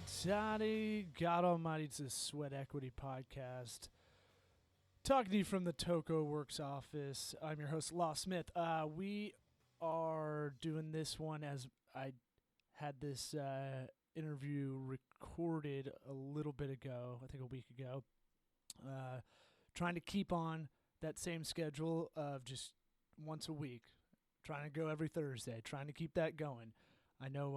Rahimzadeh, God Almighty, it's a Sweat Equity podcast. Talking to you from the Toko Works office. I'm your host, Law Smith. We are doing this one as I had this interview recorded a little bit ago, I think a week ago. Trying to keep on that same schedule of just once a week. Trying to go every Thursday. Trying to keep that going. I know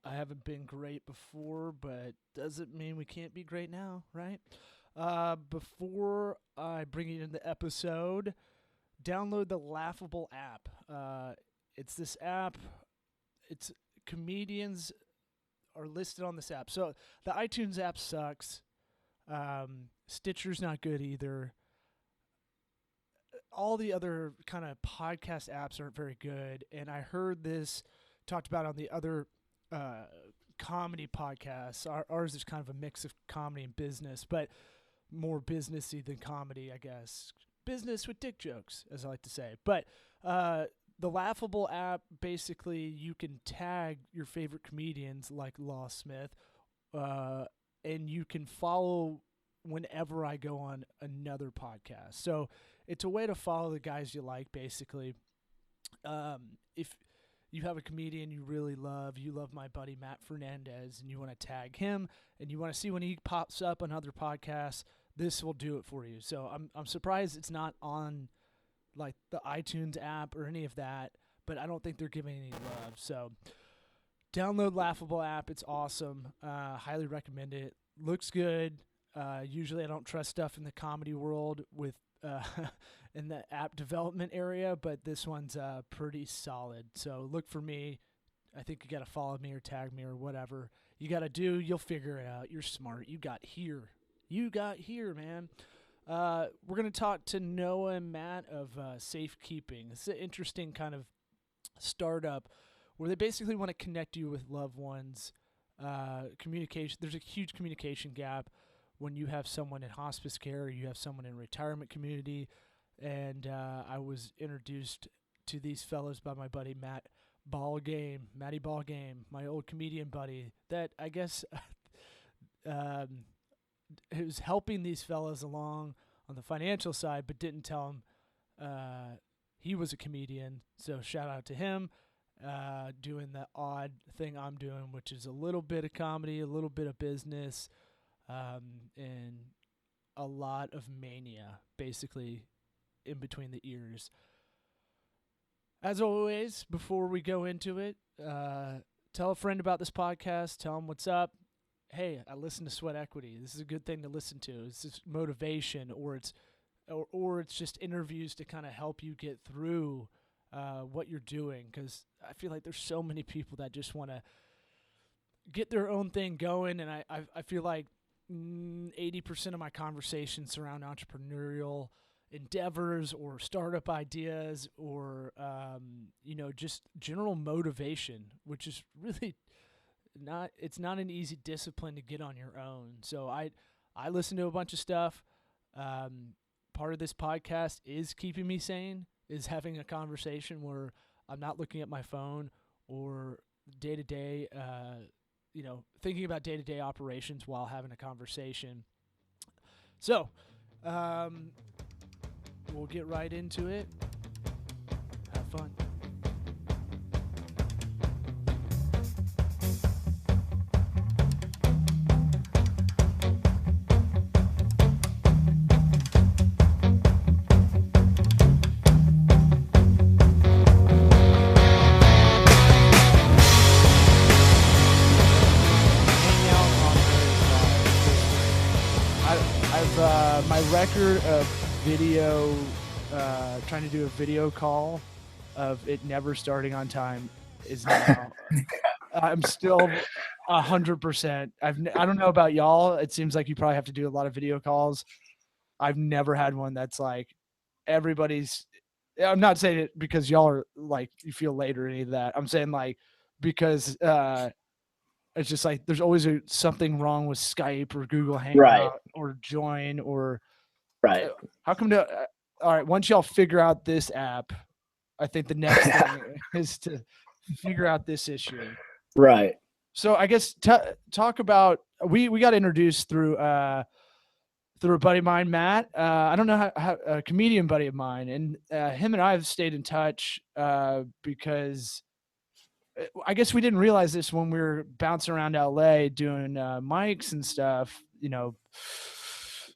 I haven't been great before, but doesn't mean we can't be great now, right? Before I bring you into the episode, download the Laughable app. It's this app. It's comedians are listed on this app. So the iTunes app sucks. Stitcher's not good either. All the other kind of podcast apps aren't very good. And I heard this talked about on the other comedy podcasts. Ours is kind of a mix of comedy and business, but more businessy than comedy, I guess. Business with dick jokes, as I like to say. But the Laughable app, basically, you can tag your favorite comedians like Law Smith, and you can follow whenever I go on another podcast. So it's a way to follow the guys you like, basically. If you have a comedian you really love, you love my buddy Matt Fernandez, and you want to tag him, and you want to see when he pops up on other podcasts, this will do it for you. So I'm surprised it's not on like the iTunes app or any of that, but I don't think they're giving any love. So download Laughable app. It's awesome. Highly recommend it. Looks good. Usually I don't trust stuff in the comedy world with in the app development area, but this one's pretty solid. So look for me. I think you got to follow me or tag me or whatever you got to do. You'll figure it out. You're smart. You got here, man. We're going to talk to Noah and Matt of SafeKeeping. It's an interesting kind of startup where they basically want to connect you with loved ones. Communication. There's a huge communication gap when you have someone in hospice care or you have someone in retirement community. And I was introduced to these fellows by my buddy Matty Ballgame, my old comedian buddy, that I guess who's helping these fellas along on the financial side, but didn't tell him he was a comedian. So shout out to him, doing the odd thing I'm doing, which is a little bit of comedy, a little bit of business, and a lot of mania, basically, in between the ears. As always, before we go into it, tell a friend about this podcast. Tell them what's up. Hey, I listen to Sweat Equity. This is a good thing to listen to. It's just motivation, or it's just interviews to kind of help you get through what you're doing. Because I feel like there's so many people that just want to get their own thing going, and I feel like 80% of my conversations surround entrepreneurial endeavors or startup ideas or just general motivation, which is really it's not an easy discipline to get on your own. So I listen to a bunch of stuff. Part of this podcast is keeping me sane, is having a conversation where I'm not looking at my phone or day-to-day thinking about day-to-day operations while having a conversation. So, we'll get right into it. Have fun. My record of video, trying to do a video call of it never starting on time is now. I'm still 100%. I don't know about y'all. It seems like you probably have to do a lot of video calls. I've never had one that's like everybody's. I'm not saying it because y'all are like you feel late or any of that. I'm saying like because it's just like there's always something wrong with Skype or Google Hangout or Join or how come all right, once y'all figure out this app, I think the next thing is to figure out this issue. Right. So I guess talk about, we got introduced through a buddy of mine, Matt. I don't know how a comedian buddy of mine, and him and I have stayed in touch because I guess we didn't realize this when we were bouncing around LA doing mics and stuff,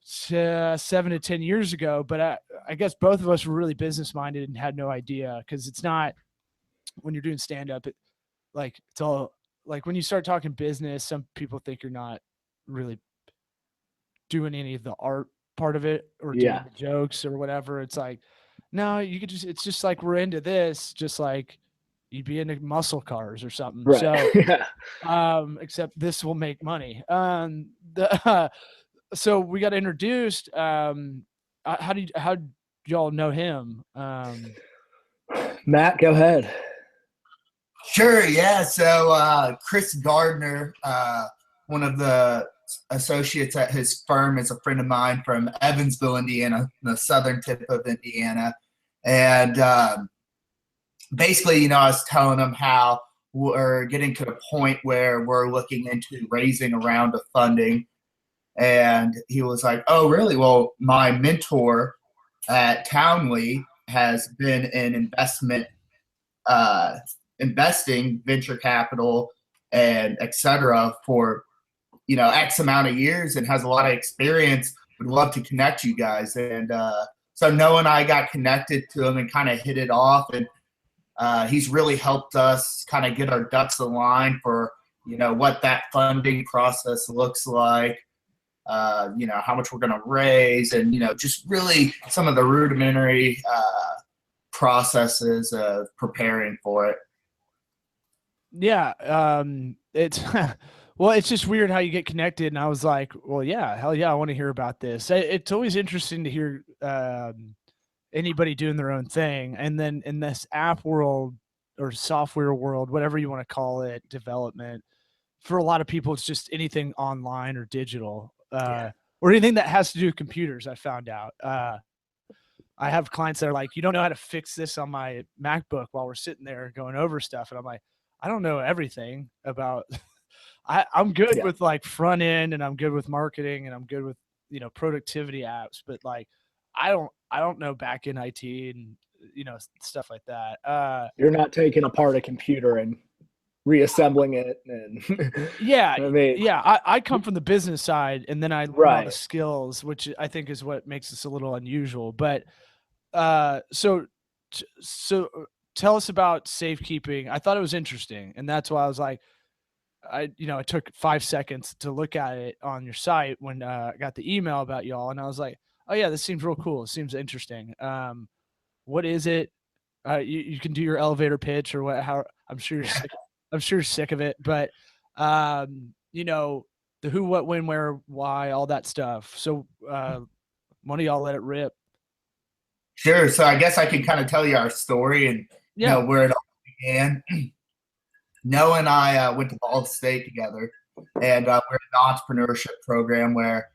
7 to 10 years ago. But I guess both of us were really business minded and had no idea, because it's not, when you're doing stand up, it's all like, when you start talking business, some people think you're not really doing any of the art part of it or doing the jokes or whatever. It's like, no, you could just, it's just like, we're into this, just like you'd be into muscle cars or something. Right. So, except this will make money. So we got introduced. How y'all know him? Matt, go ahead. Sure. Yeah. So Chris Gardner, one of the associates at his firm, is a friend of mine from Evansville, Indiana, the southern tip of Indiana. And basically, I was telling him how we're getting to the point where we're looking into raising a round of funding. And he was like, oh, really? Well, my mentor at Townley has been in investing venture capital and et cetera for, X amount of years, and has a lot of experience. Would love to connect you guys. And so Noah and I got connected to him and kind of hit it off. And he's really helped us kind of get our ducks aligned for, what that funding process looks like. How much we're going to raise, and, just really some of the rudimentary processes of preparing for it. Yeah. It's, well, it's just weird how you get connected. And I was like, well, yeah, hell yeah, I want to hear about this. It's always interesting to hear anybody doing their own thing. And then in this app world or software world, whatever you want to call it, development, for a lot of people, it's just anything online or digital. Or anything that has to do with computers. I found out. I have clients that are like, you don't know how to fix this on my MacBook, while we're sitting there going over stuff. And I'm like, I don't know everything about, I'm good with like front end, and I'm good with marketing, and I'm good with, productivity apps, but like, I don't know back in IT and, stuff like that. You're not taking apart a computer and reassembling it. And I come from the business side, and then I learn all the skills, which I think is what makes us a little unusual. But so tell us about SafeKeeping. I thought it was interesting, and that's why I was like, I took 5 seconds to look at it on your site when I got the email about y'all, and I was like, oh yeah, this seems real cool. It seems interesting. What is it? You can do your elevator pitch or what? How I'm sure you're sick of it, but the who, what, when, where, why, all that stuff. So one of y'all let it rip. Sure. So I guess I can kind of tell you our story and where it all began. Noah and I went to Ball State together, and we're in the entrepreneurship program, where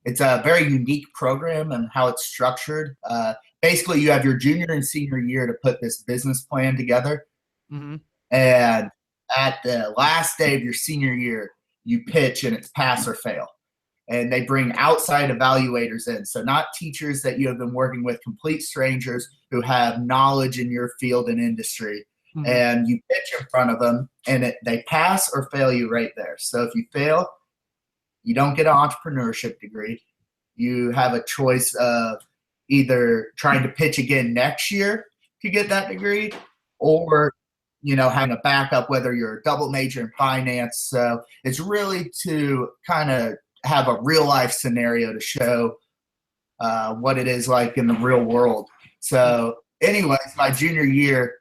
it's a very unique program and how it's structured. Basically, you have your junior and senior year to put this business plan together. Mm-hmm. And at the last day of your senior year, you pitch, and it's pass or fail. And they bring outside evaluators in. So not teachers that you have been working with, complete strangers who have knowledge in your field and industry. Mm-hmm. And you pitch in front of them, and they pass or fail you right there. So if you fail, you don't get an entrepreneurship degree. You have a choice of either trying to pitch again next year to get that degree, or having a backup, whether you're a double major in finance. So it's really to kind of have a real life scenario to show what it is like in the real world. So anyways, my junior year,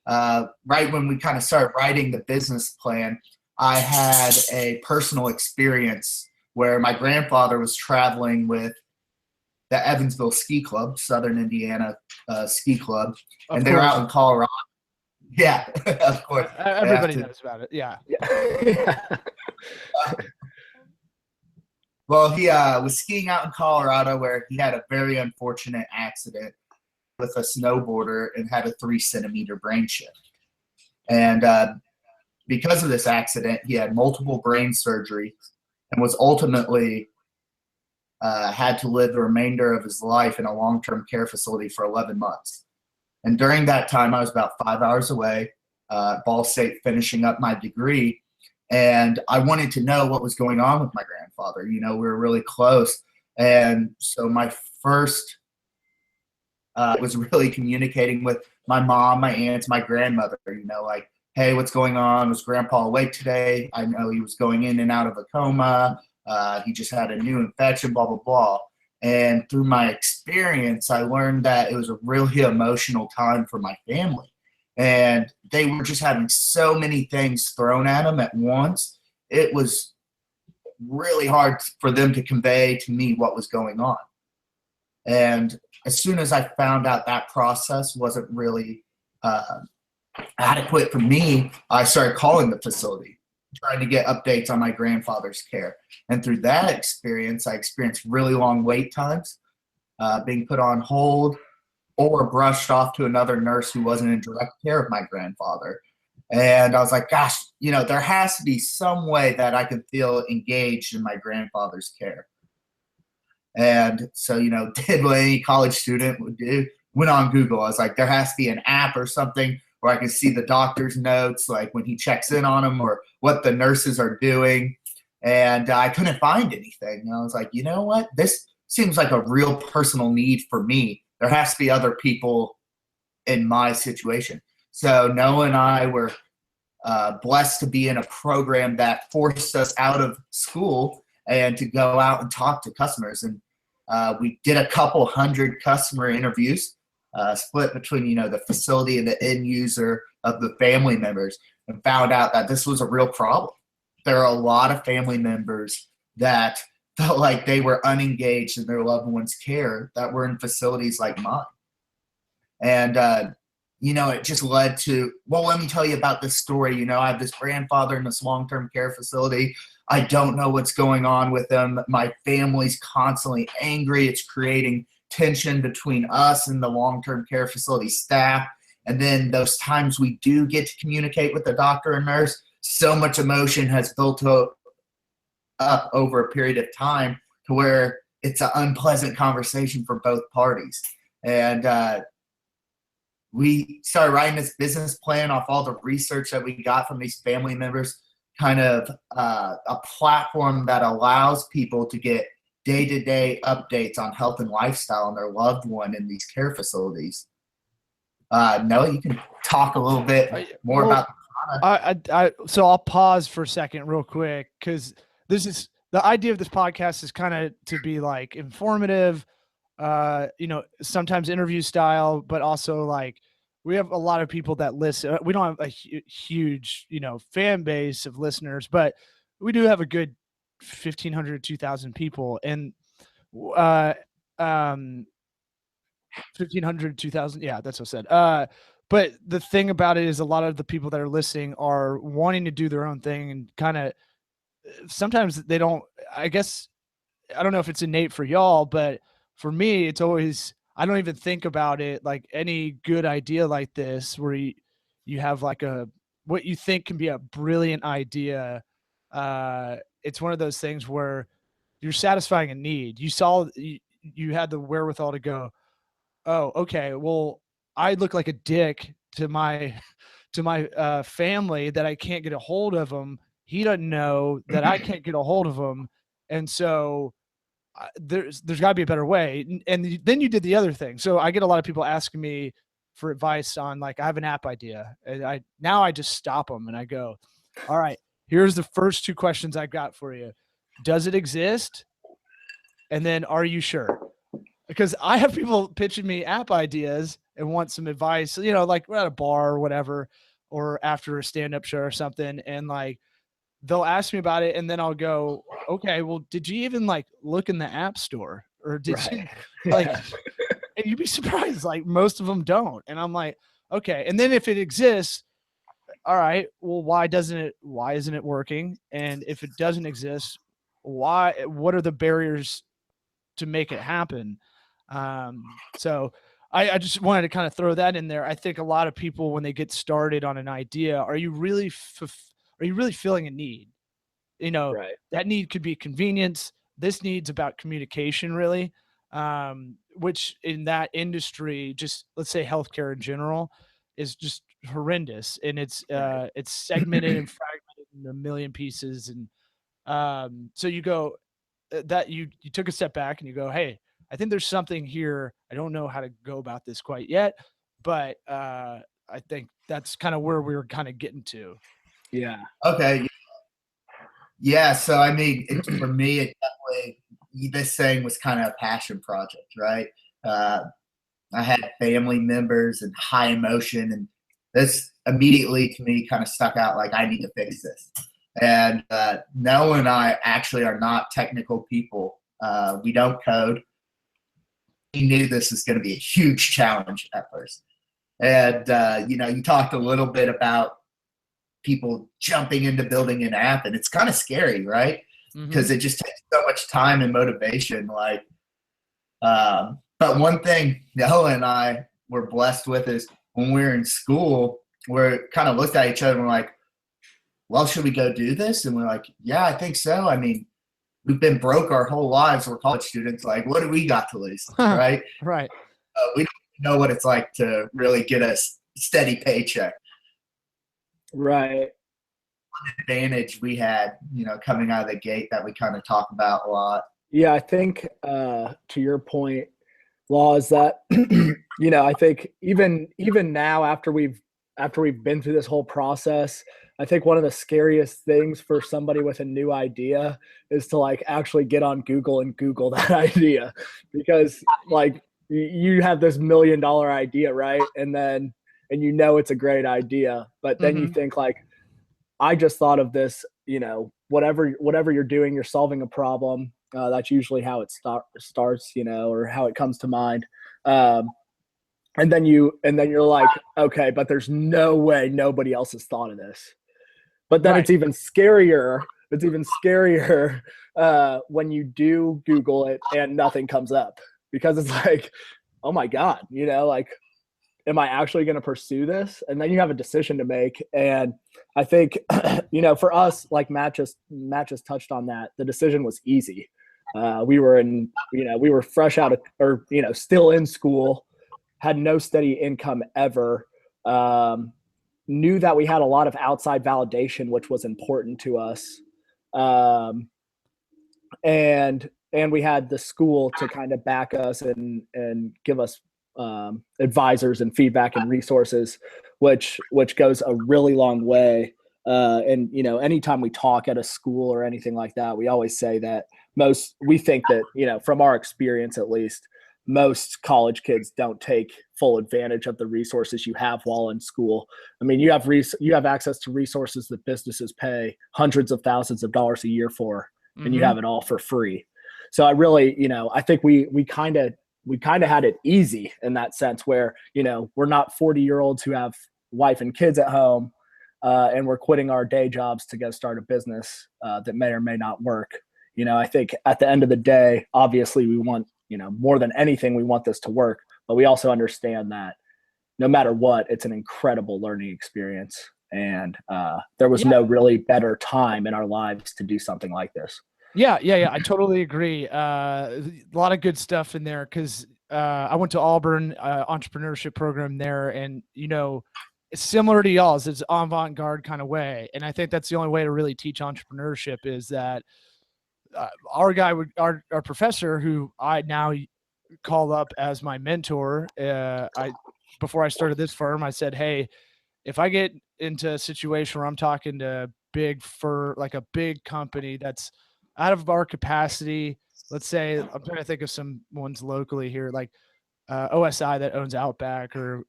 right when we kind of started writing the business plan, I had a personal experience where my grandfather was traveling with the Evansville Ski Club, Southern Indiana Ski Club, and they were out in Colorado. Yeah, of course. Everybody knows about it. Yeah. Well, he was skiing out in Colorado, where he had a very unfortunate accident with a snowboarder and had a 3-centimeter brain shift. And because of this accident, he had multiple brain surgeries and was ultimately had to live the remainder of his life in a long-term care facility for 11 months. And during that time, I was about 5 hours away, Ball State, finishing up my degree. And I wanted to know what was going on with my grandfather. You know, we were really close. And so my first was really communicating with my mom, my aunts, my grandmother, you know, like, hey, what's going on? Was Grandpa awake today? I know he was going in and out of a coma. He just had a new infection, blah, blah, blah. And through my experience, I learned that it was a really emotional time for my family. And they were just having so many things thrown at them at once. It was really hard for them to convey to me what was going on. And as soon as I found out that process wasn't really adequate for me, I started calling the facility, trying to get updates on my grandfather's care. And through that experience, I experienced really long wait times, being put on hold or brushed off to another nurse who wasn't in direct care of my grandfather. And I was like, gosh, you know, there has to be some way that I can feel engaged in my grandfather's care. And so, you know, did what any college student would do, went on Google. I was like, there has to be an app or something where I can see the doctor's notes, like when he checks in on him or what the nurses are doing. And I couldn't find anything. And I was like, you know what? This seems like a real personal need for me. There has to be other people in my situation. So Noah and I were blessed to be in a program that forced us out of school and to go out and talk to customers. And we did a couple hundred customer interviews, split between, you know, the facility and the end user of the family members, and found out that this was a real problem. There are a lot of family members that felt like they were unengaged in their loved one's care that were in facilities like mine. And, you know, it just led to, well, let me tell you about this story. You know, I have this grandfather in this long-term care facility. I don't know what's going on with him. My family's constantly angry. It's creating tension between us and the long-term care facility staff. And then those times we do get to communicate with the doctor and nurse, so much emotion has built up over a period of time to where it's an unpleasant conversation for both parties. And we started writing this business plan off all the research that we got from these family members, kind of a platform that allows people to get day-to-day updates on health and lifestyle and their loved one in these care facilities. Noah, you can talk a little bit more about the product. So I'll pause for a second real quick, because this is the idea of this podcast is kind of to be like informative, you know, sometimes interview style, but also like we have a lot of people that listen. We don't have a huge, you know, fan base of listeners, but we do have a good 1,500, 2,000 people, and 1,500, 2,000. Yeah, that's what I said. But the thing about it is a lot of the people that are listening are wanting to do their own thing, and kind of sometimes they don't, I guess, I don't know if it's innate for y'all, but for me, it's always, I don't even think about it like any good idea like this, where you have like what you think can be a brilliant idea. It's one of those things where you're satisfying a need. You had the wherewithal to go, oh, okay, well, I look like a dick to my family that I can't get a hold of him. He doesn't know that I can't get a hold of him. And so there's got to be a better way. And then you did the other thing. So I get a lot of people asking me for advice on, like, I have an app idea, and I just stop them and I go, all right, here's the first two questions I've got for you. Does it exist? And then, are you sure? Because I have people pitching me app ideas and want some advice, you know, like we're at a bar or whatever, or after a stand-up show or something. And like, they'll ask me about it, and then I'll go, okay, well, did you even like look in the app store, or did you like, and you'd be surprised, like most of them don't. And I'm like, okay. And then if it exists, all right, well, why isn't it working? And if it doesn't exist, what are the barriers to make it happen? So I just wanted to kind of throw that in there. I think a lot of people, when they get started on an idea, are you really are you really filling a need? Right. That need could be convenience. This need's about communication, really, which in that industry, just let's say healthcare in general, is just horrendous. And it's segmented and fragmented into a million pieces. And so you go that you took a step back and you go, hey, I think there's something here. I don't know how to go about this quite yet, but I think that's kind of where we were kind of getting to. Yeah. Okay. Yeah. So, I mean, for me, it definitely, this thing was kind of a passion project, right? I had family members and high emotion, and this immediately to me kind of stuck out like, I need to fix this. And Noah and I actually are not technical people. We don't code. We knew this was going to be a huge challenge at first. And, you talked a little bit about people jumping into building an app, and it's kind of scary, right? Because it just takes so much time and motivation. But one thing Noah and I were blessed with is when we were in school, we kind of looked at each other and we're like, well, should we go do this? And we're like, yeah, I think so. I mean, we've been broke our whole lives. We're college students. Like, what do we got to lose, right? Right. We don't know what it's like to really get a steady paycheck. Right. One advantage we had, coming out of the gate that we kind of talk about a lot. Yeah, I think to your point, Law, is that I think even now after we've been through this whole process, I think one of the scariest things for somebody with a new idea is to like actually get on Google and Google that idea, because like you have this $1 million idea, right? And it's a great idea, but then you think like, I just thought of this, whatever you're doing, you're solving a problem. That's usually how it starts, or how it comes to mind. And then you're like, okay, but there's no way nobody else has thought of this. But then it's even scarier. It's even scarier when you do Google it and nothing comes up, because it's like, oh my God, like, am I actually going to pursue this? And then you have a decision to make. And I think, for us, like Matt just touched on that, the decision was easy. We were fresh out of, or, still in school, had no steady income ever, knew that we had a lot of outside validation, which was important to us. And we had the school to kind of back us and give us advisors and feedback and resources, which goes a really long way. And anytime we talk at a school or anything like that, we always say that we think that, from our experience at least, most college kids don't take full advantage of the resources you have while in school. I mean, you have access to resources that businesses pay hundreds of thousands of dollars a year for, and you have it all for free. So I really, I think we kind of had it easy in that sense, where, we're not 40-year-olds who have wife and kids at home, and we're quitting our day jobs to go start a business that may or may not work. I think at the end of the day, obviously we want, more than anything, we want this to work, but we also understand that no matter what, it's an incredible learning experience. And there was no really better time in our lives to do something like this. Yeah. I totally agree. A lot of good stuff in there, because I went to Auburn entrepreneurship program there, and it's similar to y'all's. It's avant-garde kind of way, and I think that's the only way to really teach entrepreneurship, is that our professor, who I now call up as my mentor, before I started this firm, I said, hey, if I get into a situation where I'm talking to like a big company that's out of our capacity, let's say, I'm trying to think of some ones locally here, like OSI that owns Outback, or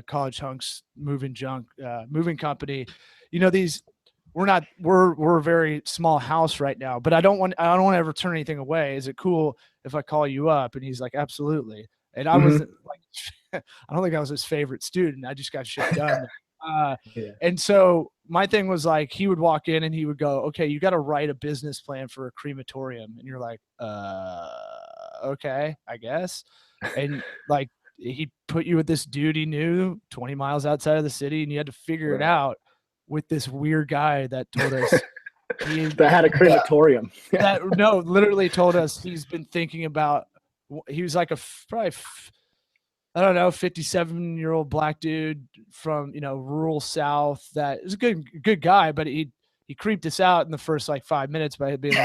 College Hunks moving company. We're a very small house right now, but I don't want to ever turn anything away. Is it cool if I call you up? And he's like, absolutely. And I wasn't like, I don't think I was his favorite student. I just got shit done. And so my thing was like, he would walk in and he would go, okay, you got to write a business plan for a crematorium. And you're like, okay, I guess. And like, he put you with this dude he knew 20 miles outside of the city, and you had to figure it out. with this weird guy that told us that had a crematorium. No, literally told us he's been thinking about. He was like probably I don't know, 57-year-old black dude from, rural South that is a good guy, but he creeped us out in the first like 5 minutes by being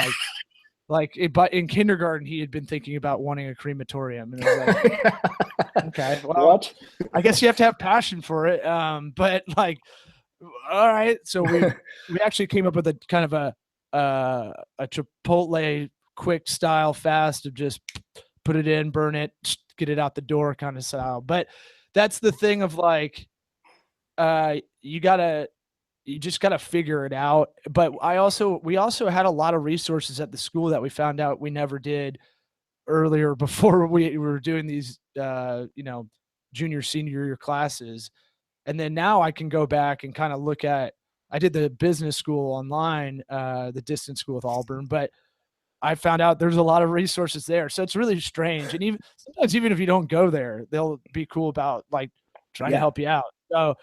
but in kindergarten, he had been thinking about wanting a crematorium. And I was like, okay, well, what? I guess you have to have passion for it. But like, all right. So we actually came up with a kind of a Chipotle quick style fast of just put it in, burn it, get it out the door kind of style. But that's the thing of like, you just gotta figure it out. But we also had a lot of resources at the school that we found out we never did earlier before we were doing these, junior, senior year classes. And then now I can go back and kind of look at, I did the business school online, the distance school with Auburn, but I found out there's a lot of resources there. So it's really strange. And sometimes even if you don't go there, they'll be cool about like trying to help you out. So,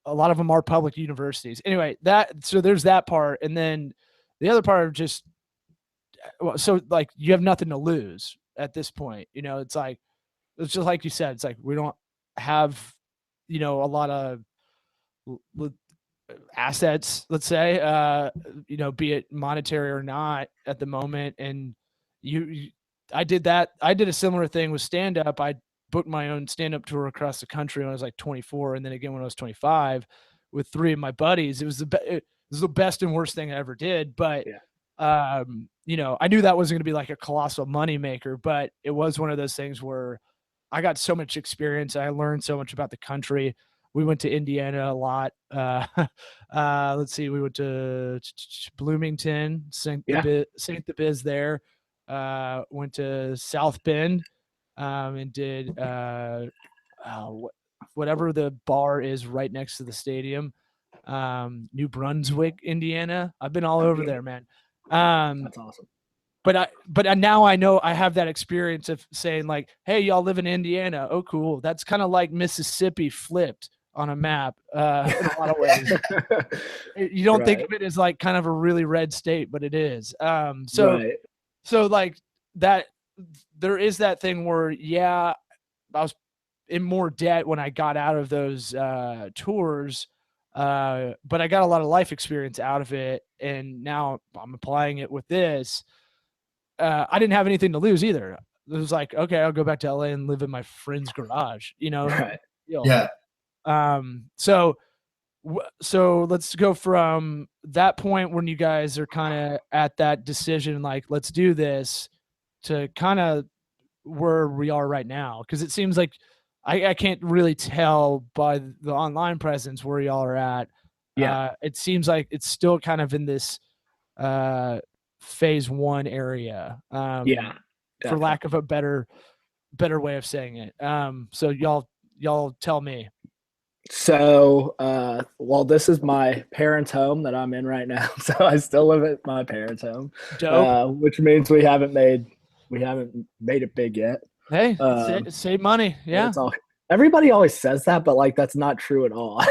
a lot of them are public universities. Anyway, so there's that part. And then the other part of just, so like you have nothing to lose at this point. It's just like you said, it's like we don't have, a lot of assets, let's say, be it monetary or not at the moment. And I did a similar thing with stand-up. I booked my own stand-up tour across the country when I was like 24. And then again, when I was 25 with 3 of my buddies. It was the best and worst thing I ever did. But, I knew that wasn't going to be like a colossal money maker, but it was one of those things where I got so much experience. I learned so much about the country. We went to Indiana a lot. Let's see. We went to Bloomington, St. the Biz there. Went to South Bend, and did whatever the bar is right next to the stadium. New Brunswick, Indiana. I've been all over there, man. That's awesome. But now I know I have that experience of saying like, hey, y'all live in Indiana. Oh, cool. That's kind of like Mississippi flipped on a map in a lot of ways. You don't think of it as like kind of a really red state, but it is. So like that, there is that thing where, I was in more debt when I got out of those tours, but I got a lot of life experience out of it, and now I'm applying it with this. I didn't have anything to lose either. It was like, okay, I'll go back to LA and live in my friend's garage, Right. Yeah. So let's go from that point when you guys are kind of at that decision, like, let's do this, to kind of where we are right now. Cause it seems like I can't really tell by the online presence where y'all are at. It seems like it's still kind of in this, phase 1 area, for lack of a better way of saying it. So y'all tell me. So, this is my parents' home that I'm in right now. So I still live at my parents' home, which means we haven't made it big yet. Hey, save money. Yeah. Everybody always says that, but like, that's not true at all.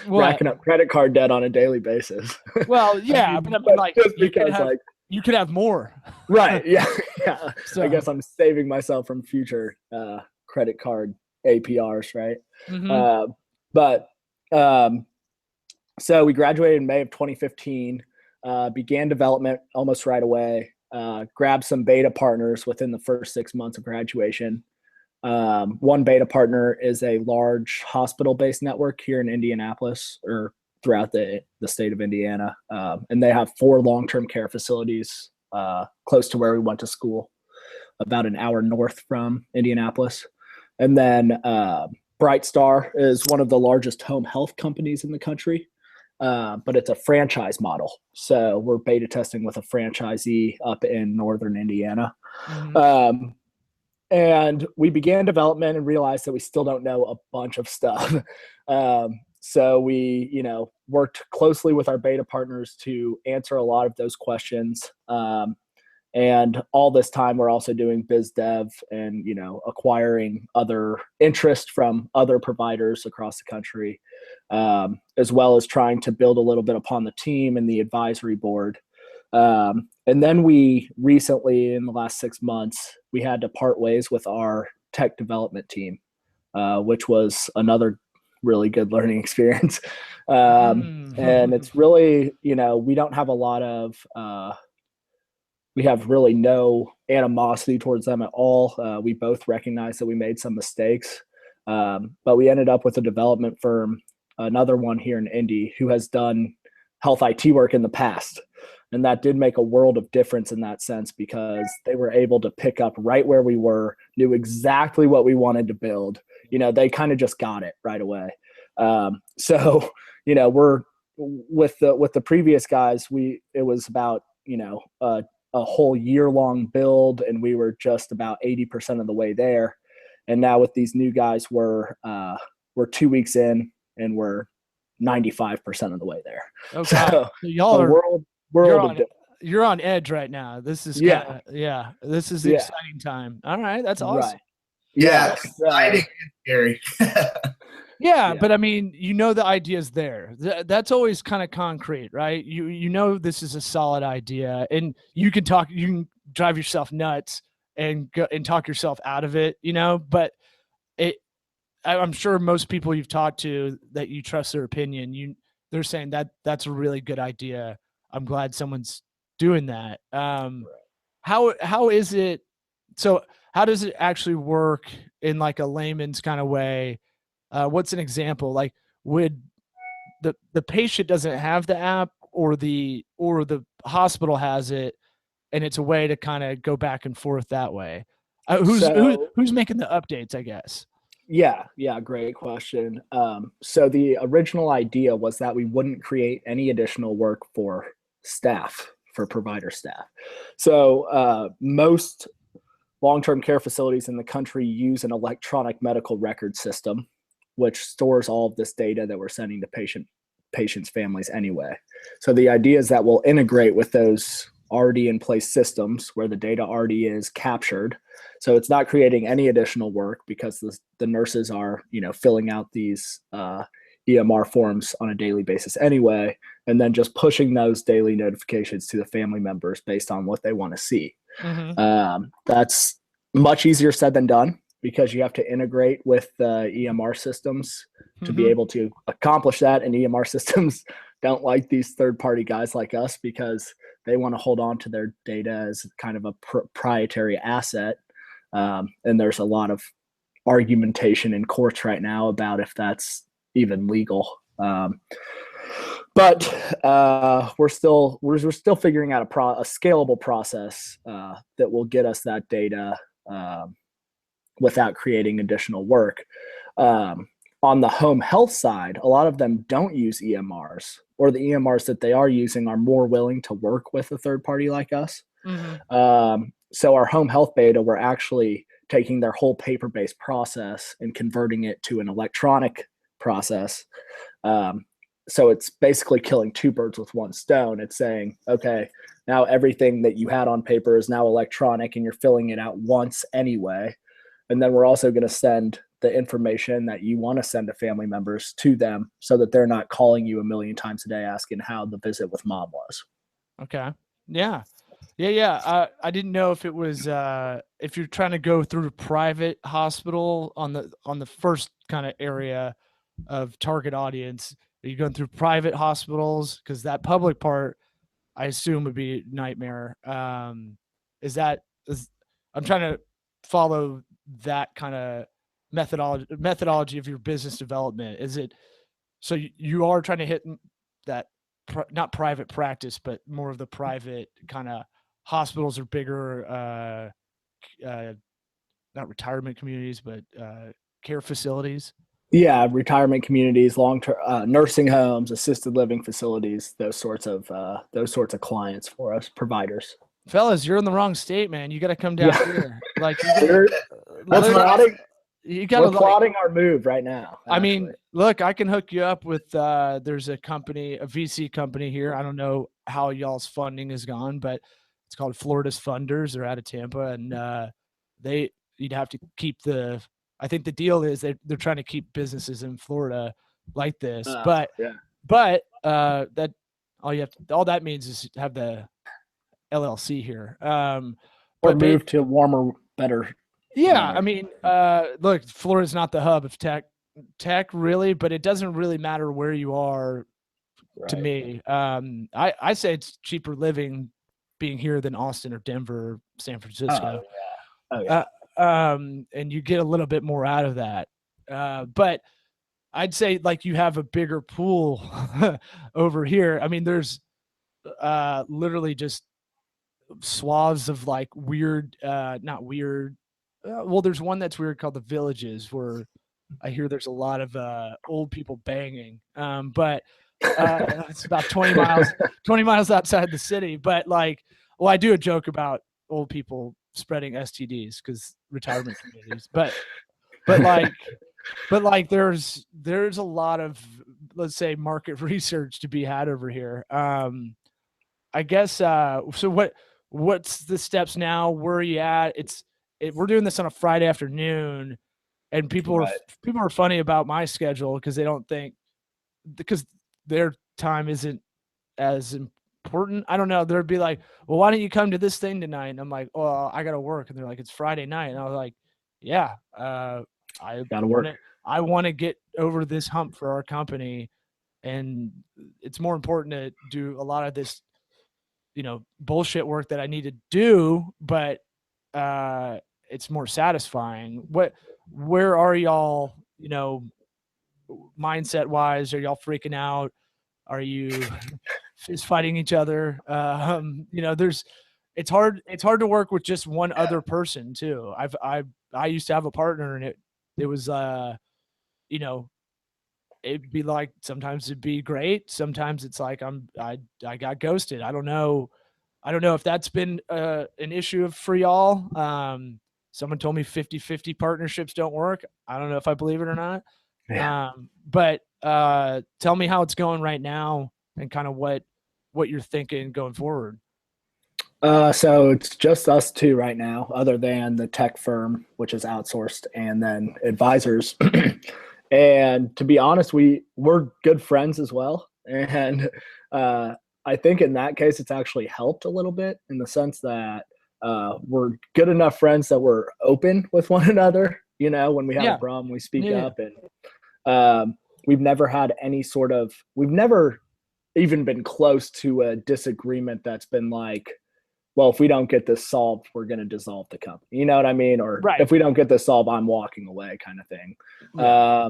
Racking up credit card debt on a daily basis. Well, yeah, but like, just because you could have more. Right. Yeah. Yeah. So I guess I'm saving myself from future credit card APRs, right? Mm-hmm. So we graduated in May of 2015, began development almost right away, grabbed some beta partners within the first 6 months of graduation. One beta partner is a large hospital-based network here in Indianapolis, or throughout the state of Indiana. And they have 4 long-term care facilities close to where we went to school, about an hour north from Indianapolis. And then Brightstar is one of the largest home health companies in the country, but it's a franchise model. So we're beta testing with a franchisee up in northern Indiana. Mm-hmm. And we began development and realized that we still don't know a bunch of stuff. So we, worked closely with our beta partners to answer a lot of those questions. And all this time, we're also doing biz dev and, acquiring other interest from other providers across the country. as well as trying to build a little bit upon the team and the advisory board. And then we recently, in the last 6 months, we had to part ways with our tech development team, which was another really good learning experience. And it's really, we don't have a lot of, we have really no animosity towards them at all. We both recognize that we made some mistakes, but we ended up with a development firm, another one here in Indy, who has done health IT work in the past. And that did make a world of difference in that sense, because they were able to pick up right where we were, knew exactly what we wanted to build. They kind of just got it right away. So, we're with the previous guys, it was about, a whole year-long build, and we were just about 80% of the way there. And now with these new guys, we're 2 weeks in, and we're 95% of the way there. Okay. So y'all are world you're on edge right now. This is this is the exciting time. All right, that's awesome. Right. Yeah, exciting and scary. Yeah, but I mean, the idea is there. That's always kind of concrete, right? This is a solid idea, and you can drive yourself nuts and go and talk yourself out of it, But I'm sure most people you've talked to that you trust their opinion, they're saying that's a really good idea. I'm glad someone's doing that. How is it? So how does it actually work in like a layman's kind of way? What's an example? Like, would the patient doesn't have the app, or the hospital has it, and it's a way to kind of go back and forth that way? Who's making the updates, I guess? Yeah, great question. So the original idea was that we wouldn't create any additional work for staff, for provider staff. So most long-term care facilities in the country use an electronic medical record system, which stores all of this data that we're sending to patients' families anyway. So the idea is that we'll integrate with those already in place systems where the data already is captured. So it's not creating any additional work, because the nurses are, filling out these EMR forms on a daily basis anyway, and then just pushing those daily notifications to the family members based on what they want to see. Mm-hmm. That's much easier said than done, because you have to integrate with the EMR systems to be able to accomplish that. And EMR systems don't like these third-party guys like us, because they want to hold on to their data as kind of a proprietary asset. And there's a lot of argumentation in courts right now about if that's even legal. But we're still figuring out a scalable process that will get us that data without creating additional work. On the home health side, a lot of them don't use EMRs, or the EMRs that they are using are more willing to work with a third party like us. Mm-hmm. So our home health beta, we're actually taking their whole paper-based process and converting it to an electronic process. So it's basically killing two birds with one stone. It's saying, okay, now everything that you had on paper is now electronic, and you're filling it out once anyway. And then we're also going to send the information that you want to send to family members to them, so that they're not calling you a million times a day asking how the visit with mom was. Okay. Yeah. I didn't know if it was if you're trying to go through a private hospital on the first kind of area of target audience. Are you going through private hospitals? Because that public part, I assume, would be a nightmare. I'm trying to follow that kind of methodology of your business development. Is it so you are trying to hit that not private practice, but more of the private kind of hospitals or bigger not retirement communities, but care facilities? Yeah, retirement communities, long-term nursing homes, assisted living facilities, those sorts of clients for us, providers. Fellas, you're in the wrong state, man. You got to come down here. Like, we're plotting our move right now. Actually. I mean, look, I can hook you up with. There's a VC company here. I don't know how y'all's funding has gone, but it's called Florida's Funders. They're out of Tampa, and you'd have to keep I think the deal is they're trying to keep businesses in Florida like this. Yeah. But that all that means is have the LLC here. Or move to warmer, better. Yeah, weather. I mean, look, Florida's not the hub of tech really, but it doesn't really matter where you are. To me, I say it's cheaper living being here than Austin or Denver, or San Francisco. Oh, yeah. And you get a little bit more out of that. But I'd say like you have a bigger pool over here. I mean, there's literally just swaths of like weird, not weird. Well, there's one that's weird called the Villages, where I hear there's a lot of old people banging. But it's about 20 miles outside the city. But like, well, I do a joke about old people spreading STDs because retirement communities. But there's a lot of, let's say, market research to be had over here. I guess so what's the steps now? Where are you at? We're doing this on a Friday afternoon, and people are funny about my schedule because they don't think, because their time isn't as important. I don't know. They'd be like, well, why don't you come to this thing tonight? And I'm like, well, I got to work. And they're like, it's Friday night. And I was like, yeah, I gotta work. I want to get over this hump for our company. And it's more important to do a lot of this, bullshit work that I need to do, but it's more satisfying. Where are y'all, mindset wise? Are y'all freaking out? Are you fist fighting each other? It's hard to work with just one other person too. I used to have a partner, and it was it'd be like, sometimes it'd be great, sometimes it's like I got ghosted. I don't know if that's been an issue for y'all. Someone told me 50-50 partnerships don't work. I don't know if I believe it or not. Yeah. But tell me how it's going right now, and kind of what you're thinking going forward. So it's just us two right now, other than the tech firm, which is outsourced, and then advisors. And to be honest, we're good friends as well. And I think in that case, it's actually helped a little bit, in the sense that we're good enough friends that we're open with one another. When we have a problem, we speak up. And we've never had we've never even been close to a disagreement that's been like, well, if we don't get this solved, we're going to dissolve the company. You know what I mean? Or if we don't get this solved, I'm walking away, kind of thing. Yeah.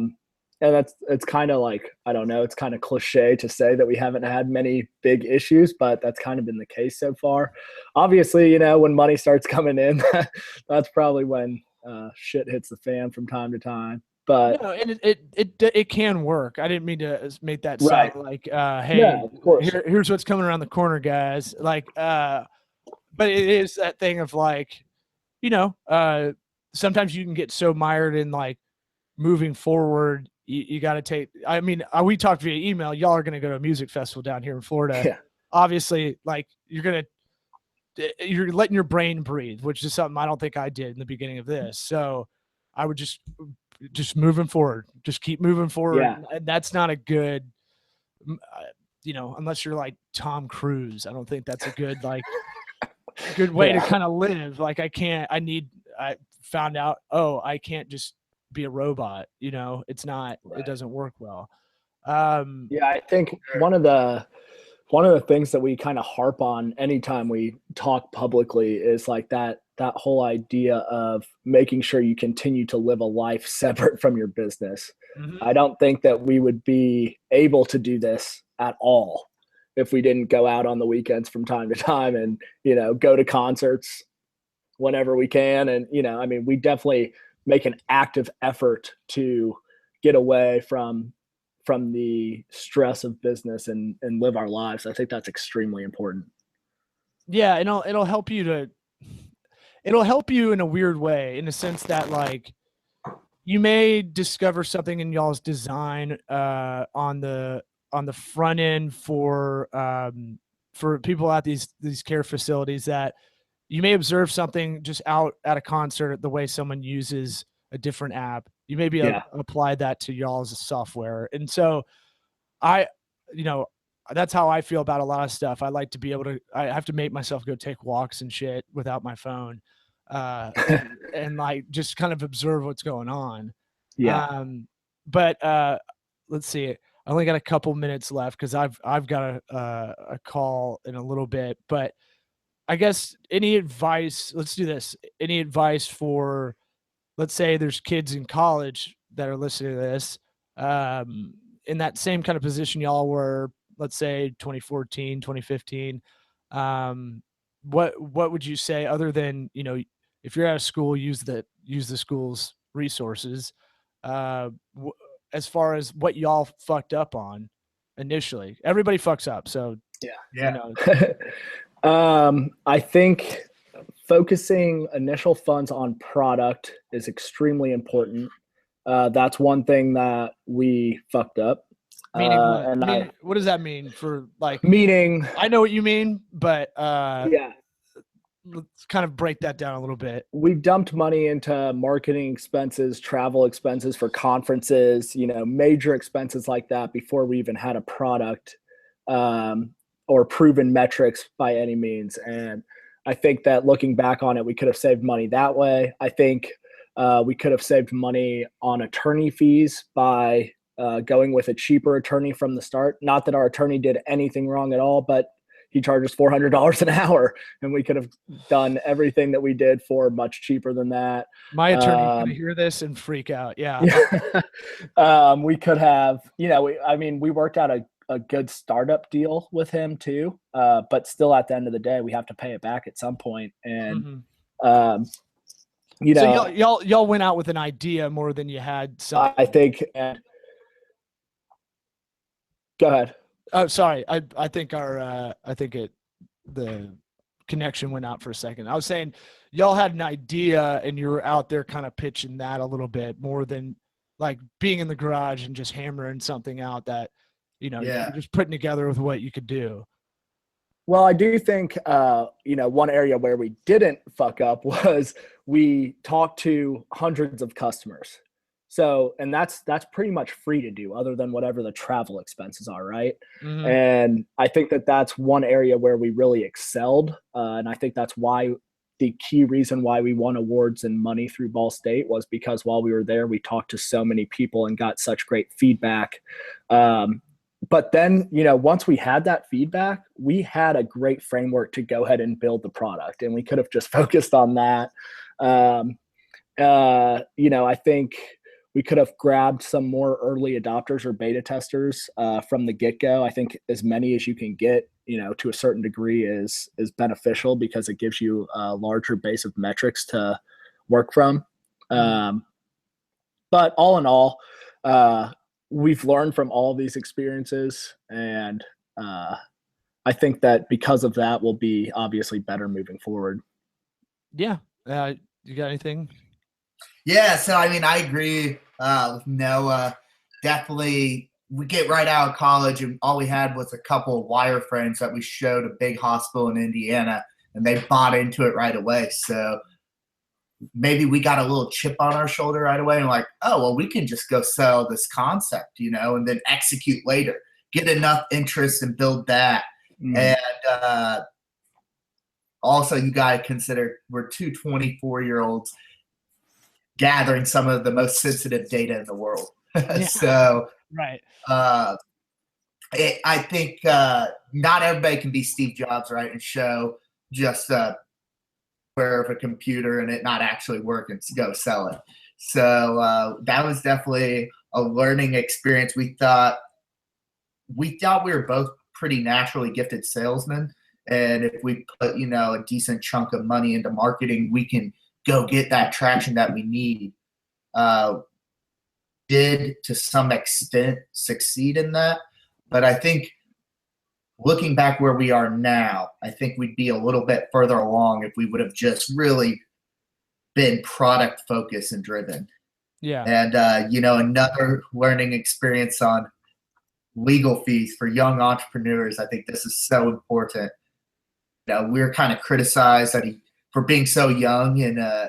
And it's kind of like, I don't know, it's kind of cliche to say that we haven't had many big issues, but that's kind of been the case so far. Obviously, when money starts coming in, that's probably when shit hits the fan from time to time. But and it can work. I didn't mean to make that sound like, hey, here's what's coming around the corner, guys. Like, but it is that thing of like, sometimes you can get so mired in like moving forward. You got to take, I mean, we talked via email. Y'all are going to go to a music festival down here in Florida. Yeah. Obviously, like, you're letting your brain breathe, which is something I don't think I did in the beginning of this. So I would just moving forward, just keep moving forward. Yeah. And that's not a good, unless you're like Tom Cruise. I don't think that's a good, like, good way to kind of live. Like, I found out, I can't just be a robot. It's not, it doesn't work well. I think one of the things that we kind of harp on anytime we talk publicly is like that whole idea of making sure you continue to live a life separate from your business. Mm-hmm. I don't think that we would be able to do this at all if we didn't go out on the weekends from time to time and, go to concerts whenever we can. And, we definitely make an active effort to get away from the stress of business and live our lives. I think that's extremely important. Yeah. It'll help you in a weird way, in the sense that, like, you may discover something in y'all's design on the front end for people at these care facilities, that you may observe something just out at a concert, the way someone uses a different app, you maybe apply that to y'all's software. And so that's how I feel about a lot of stuff. I like to be able to, I have to make myself go take walks and shit without my phone, and like just kind of observe what's going on. Yeah. But let's see. I only got a couple minutes left because I've got a call in a little bit. But I guess any advice? Let's do this. Any advice for, let's say there's kids in college that are listening to this, in that same kind of position y'all were, let's say 2014, 2015. What would you say other than, if you're out of school, use the school's resources, as far as what y'all fucked up on initially? Everybody fucks up. So I think focusing initial funds on product is extremely important. That's one thing that we fucked up. Meaning what? What does that mean for like? Meaning, I know what you mean, but let's kind of break that down a little bit. We dumped money into marketing expenses, travel expenses for conferences, major expenses like that before we even had a product or proven metrics by any means. And I think that looking back on it, we could have saved money that way. I think we could have saved money on attorney fees by going with a cheaper attorney from the start. Not that our attorney did anything wrong at all, but he charges $400 an hour, and we could have done everything that we did for much cheaper than that. My attorney could hear this and freak out. Yeah. We could have, we worked out a good startup deal with him too. But still at the end of the day, we have to pay it back at some point. And, so y'all went out with an idea more than you had something. I think, go ahead. Oh, sorry. I think the connection went out for a second. I was saying y'all had an idea and you were out there kind of pitching that a little bit more than like being in the garage and just hammering something out that, you're just putting together with what you could do. Well, I do think, one area where we didn't fuck up was we talked to hundreds of customers. So, and that's pretty much free to do other than whatever the travel expenses are. Right. Mm-hmm. And I think that that's one area where we really excelled. And I think that's why the key reason why we won awards and money through Ball State was because while we were there, we talked to so many people and got such great feedback. But then, once we had that feedback, we had a great framework to go ahead and build the product, and we could have just focused on that. I think we could have grabbed some more early adopters or beta testers from the get-go. I think as many as you can get, to a certain degree is beneficial because it gives you a larger base of metrics to work from. But all in all, we've learned from all of these experiences, and I think that because of that, we'll be obviously better moving forward. Yeah. You got anything? Yeah. So, I agree with Noah. Definitely, we get right out of college, and all we had was a couple of wireframes that we showed a big hospital in Indiana, and they bought into it right away. So maybe we got a little chip on our shoulder right away and like, oh, well, we can just go sell this concept, and then execute later, get enough interest and build that. And also you got to consider we're two 24-year-olds gathering some of the most sensitive data in the world. So right. I think not everybody can be Steve Jobs, right, and show just of a computer and it not actually work and go sell it. So that was definitely a learning experience. We thought we were both pretty naturally gifted salesmen, and if we put a decent chunk of money into marketing, we can go get that traction that we need. Did to some extent succeed in that, but I think looking back where we are now, I think we'd be a little bit further along if we would have just really been product focused and driven. Yeah. And, another learning experience on legal fees for young entrepreneurs. I think this is so important. We're kind of criticized for being so young in a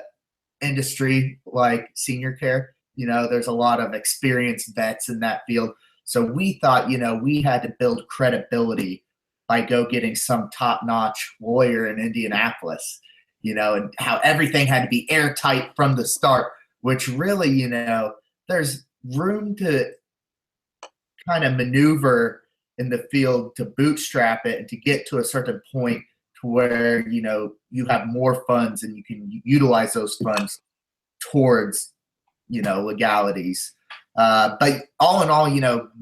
industry like senior care. There's a lot of experienced vets in that field. So we thought, we had to build credibility by getting some top-notch lawyer in Indianapolis, and how everything had to be airtight from the start, which really, there's room to kind of maneuver in the field to bootstrap it and to get to a certain point to where, you have more funds and you can utilize those funds towards, legalities. But all in all,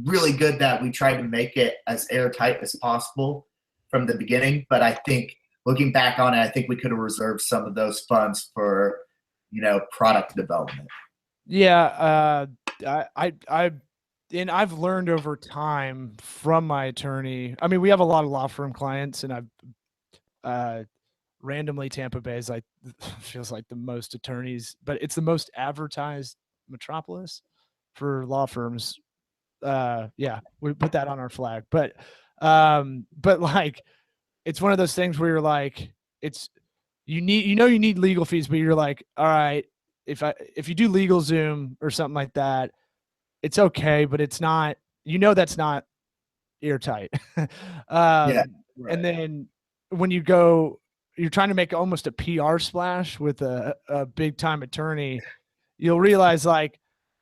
really good that we tried to make it as airtight as possible from the beginning. But I think looking back on it, I think we could have reserved some of those funds for, product development. Yeah. And I've learned over time from my attorney. I mean, we have a lot of law firm clients, and I've randomly Tampa Bay is feels like the most attorneys, but it's the most advertised metropolis for law firms. Yeah, we put that on our flag, but like, it's one of those things where you're like, you need legal fees, but you're like, all right, if you do legal Zoom or something like that, it's okay, but it's not, that's not airtight. Yeah, right. And then when you're trying to make almost a PR splash with a big time attorney, you'll realize, like,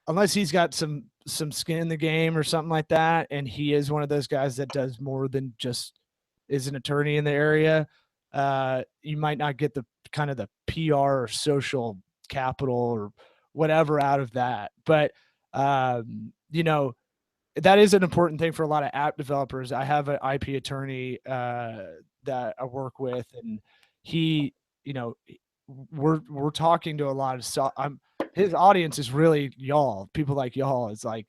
unless he's got some skin in the game or something like that, and he is one of those guys that does more than just is an attorney in the area, you might not get the kind of the PR or social capital or whatever out of that. But that is an important thing for a lot of app developers. I have an IP attorney that I work with, and he, we're talking to a lot of his audience is really y'all, people like y'all. It's like,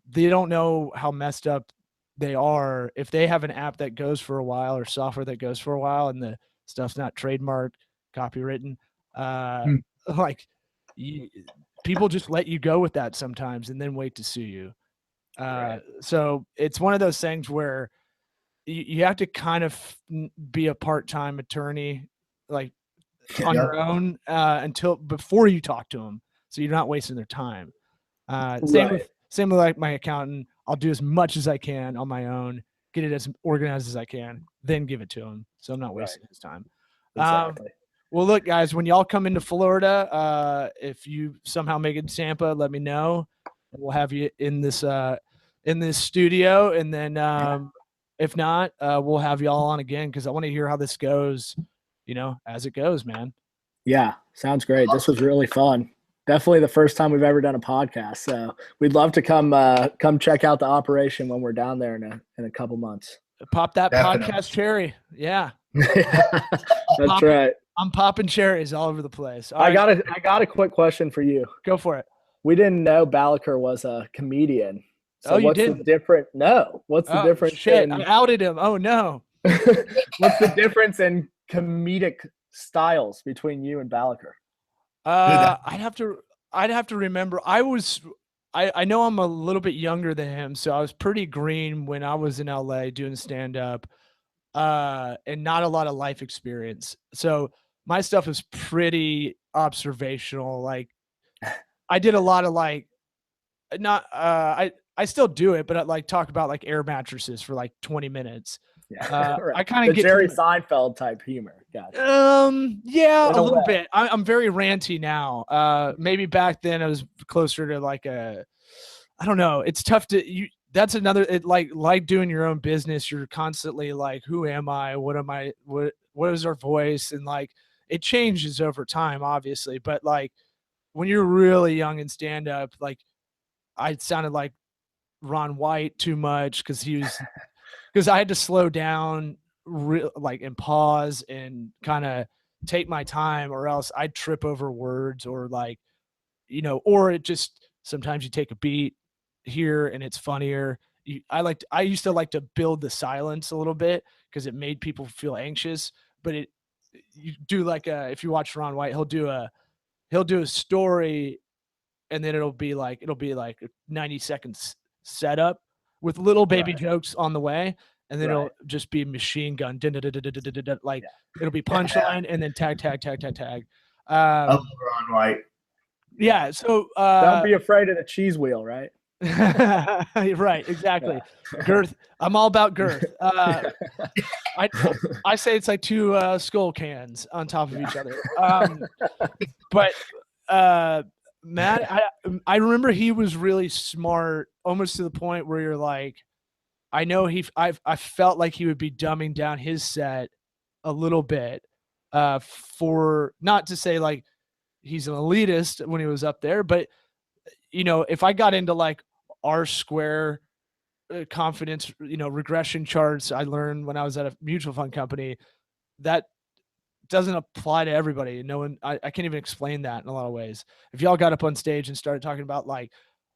they don't know how messed up they are if they have an app that goes for a while or software that goes for a while and the stuff's not trademarked, copywritten. Like, people just let you go with that sometimes and then wait to sue you. Right. So it's one of those things where you have to kind of be a part-time attorney, like, on your own, before you talk to them, so you're not wasting their time. Same with like my accountant. I'll do as much as I can on my own, get it as organized as I can, then give it to him, so I'm not wasting his time. Exactly. Well, look, guys, when y'all come into Florida, if you somehow make it to Tampa, let me know. We'll have you in this studio, and then if not, we'll have y'all on again, because I want to hear how this goes, as it goes, man. Yeah, sounds great. This was really fun. Definitely the first time we've ever done a podcast. So we'd love to come check out the operation when we're down there in a couple months. Pop that Definitely. podcast cherry. Yeah. That's right. I'm popping cherries all over the place. I got a quick question for you. Go for it. We didn't know Balaker was a comedian. So you didn't? What's the difference? Shit, I outed him. Oh no. What's the difference in comedic styles between you and Balaker? I'd have to remember. I know I'm a little bit younger than him, so I was pretty green when I was in LA doing stand up, and not a lot of life experience. So my stuff is pretty observational. Like, I did a lot of I still do it, but I like talk about like air mattresses for like 20 minutes. Yeah, right. I kind of get Jerry Seinfeld type humor. Gotcha. Yeah, a little bit. I'm very ranty now. Maybe back then I was closer to like I don't know. It's tough to that's another, like doing your own business. You're constantly like, who am I? What am I? What is our voice? And like, it changes over time, obviously. But like, when you're really young in stand up, like, I sounded like Ron White too much because I had to slow down, and pause and kind of take my time, or else I'd trip over words, or or it just, sometimes you take a beat here and it's funnier. I used to like to build the silence a little bit because it made people feel anxious. But you do if you watch Ron White, he'll do a story, and then it'll be like a 90 seconds setup with little baby jokes on the way, and then it'll just be machine gun, it'll be punchline, and then tag. I love Ron White. Yeah. So don't be afraid of the cheese wheel, right? Right. Exactly. Yeah. Girth. I'm all about girth. I say it's like two skull cans on top of each other. But Matt, I remember he was really smart, almost to the point where you're like, I know I felt like he would be dumbing down his set a little bit, for not to say like he's an elitist when he was up there, but if I got into like R-square confidence, regression charts I learned when I was at a mutual fund company, that doesn't apply to everybody. No one, I can't even explain that in a lot of ways. If y'all got up on stage and started talking about like,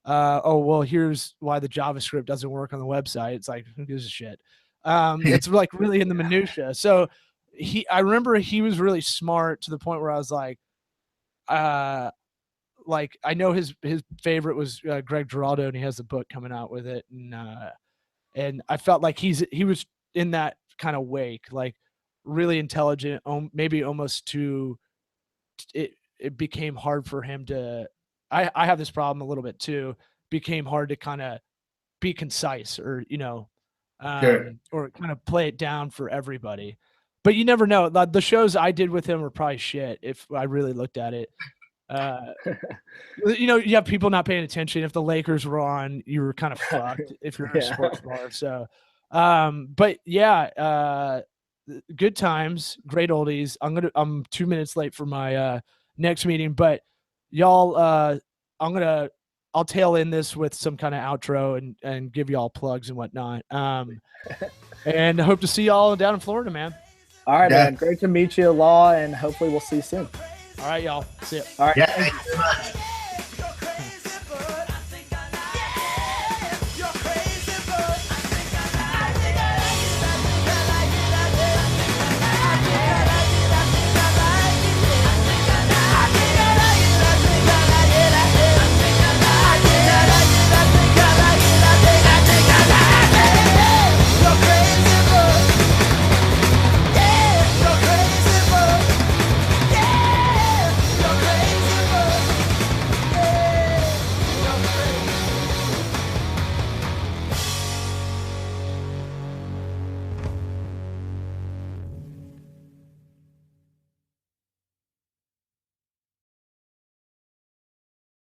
oh, well, here's why the JavaScript doesn't work on the website, it's like, who gives a shit? It's like really in the minutia. So I remember he was really smart to the point where I was like I know his favorite was Greg Giraldo, and he has a book coming out with it. And I felt like he was in that kind of wake, like really intelligent, maybe almost too, it became hard for him to, I have this problem a little bit too, became hard to kind of be concise or, Sure. or kind of play it down for everybody. But you never know. The shows I did with him were probably shit if I really looked at it. You have people not paying attention. If the Lakers were on, you were kind of fucked if you're in a sports bar. So, but yeah, good times, great oldies. I'm 2 minutes late for my next meeting, but y'all, I'll tail in this with some kind of outro and give y'all plugs and whatnot. And I hope to see y'all down in Florida, man. All right, man. Great to meet you, Law, and hopefully we'll see you soon. All right, y'all. See ya. All right. Yeah, thank you very much.